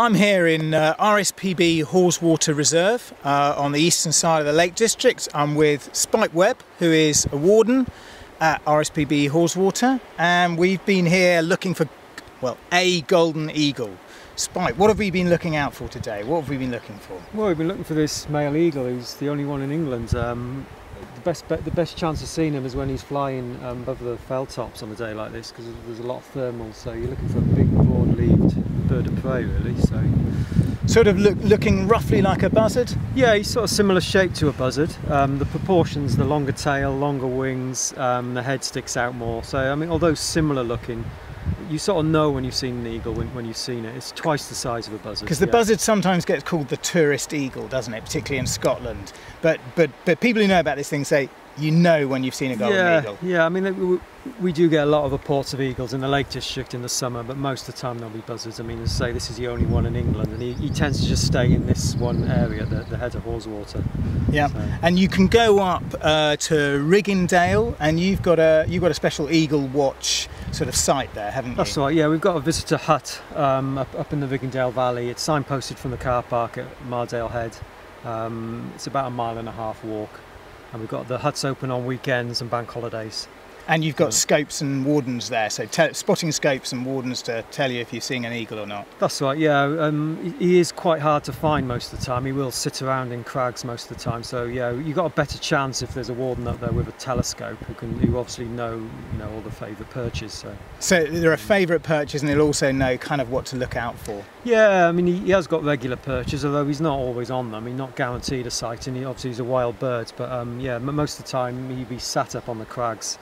I'm here in RSPB Haweswater Reserve on the eastern side of the Lake District. I'm with Spike Webb, who is a warden at RSPB Haweswater, and we've been here looking for, well, a golden eagle. Spike, what have we been looking out for today? What have we been looking for? Well, we've been looking for this male eagle who's the only one in England. The best chance of seeing him is when he's flying above the fell tops on a day like this, because there's a lot of thermal, so you're looking for a big broad-leaved bird of prey really. So sort of looking roughly like a buzzard? Yeah, he's sort of similar shape to a buzzard. The proportions, the longer tail, longer wings, the head sticks out more. So I mean, although similar looking, you sort of know when you've seen an eagle when you've seen it. It's twice the size of a buzzard. Because the buzzard sometimes gets called the tourist eagle, doesn't it? Particularly in Scotland. But people who know about this thing say you know when you've seen a golden eagle. Yeah, I mean, we do get a lot of reports of eagles in the Lake District in the summer, but most of the time there'll be buzzards. I mean, as I say, this is the only one in England, and he tends to just stay in this one area, the head of Haweswater. Yeah, so. And you can go up to Riggindale, and you've got a special eagle watch sort of site there, haven't you? That's right. Yeah, we've got a visitor hut up in the Riggindale Valley. It's signposted from the car park at Mardale Head. It's about a 1.5 mile walk, and we've got the huts open on weekends and bank holidays. And you've got scopes and wardens there, so spotting scopes and wardens to tell you if you're seeing an eagle or not. That's right, yeah. He is quite hard to find most of the time. He will sit around in crags most of the time. So yeah, you've got a better chance if there's a warden up there with a telescope who obviously know all the favourite perches. So there are favourite perches, and he'll also know kind of what to look out for. Yeah, I mean he has got regular perches, although he's not always on them. He's not guaranteed a sight, and obviously he's a wild bird. But yeah, most of the time he'd be sat up on the crags.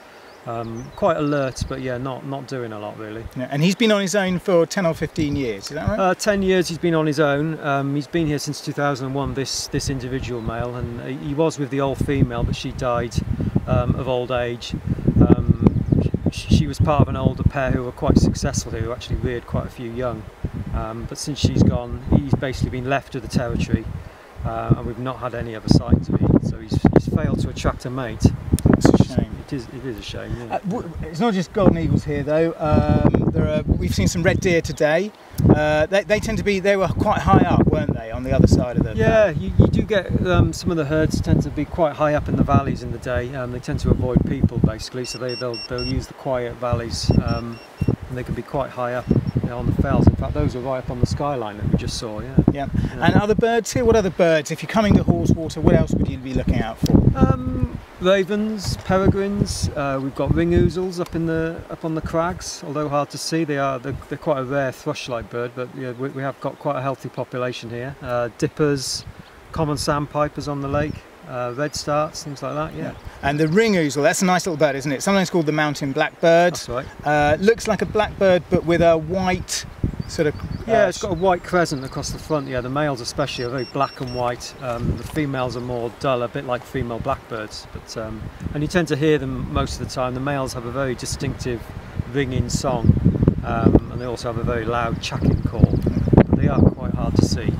Quite alert, but yeah, not doing a lot really. Yeah, and he's been on his own for 10 or 15 years, is that right? 10 years he's been on his own. He's been here since 2001, this individual male, and he was with the old female, but she died of old age. She was part of an older pair who were quite successful, who actually reared quite a few young. But since she's gone, he's basically been left to the territory, and we've not had any other sightings of him, so he's failed to attract a mate. That's a shame. It is a shame. Yeah. It's not just golden eagles here though. We've seen some red deer today. They were quite high up, weren't they, on the other side of the valley? You do get some of the herds tend to be quite high up in the valleys in the day. They tend to avoid people basically, so they'll use the quiet valleys, and they can be quite high up on the fells. In fact, those are right up on the skyline that we just saw. Yeah. And other birds here? What other birds? If you're coming to Haweswater, what else would you be looking out for? Ravens, peregrines. We've got ring ouzels up on the crags. Although hard to see, they're quite a rare thrush-like bird. But yeah, we have got quite a healthy population here. Dippers, common sandpipers on the lake. Redstarts, things like that, yeah. And the ring ouzel, that's a nice little bird, isn't it? Sometimes called the mountain blackbird. That's right. Looks like a blackbird, but with a white sort of... yeah, it's got a white crescent across the front. Yeah, the males especially are very black and white. The females are more dull, a bit like female blackbirds. But and you tend to hear them most of the time. The males have a very distinctive ringing song, and they also have a very loud chucking call. But they are quite hard to see.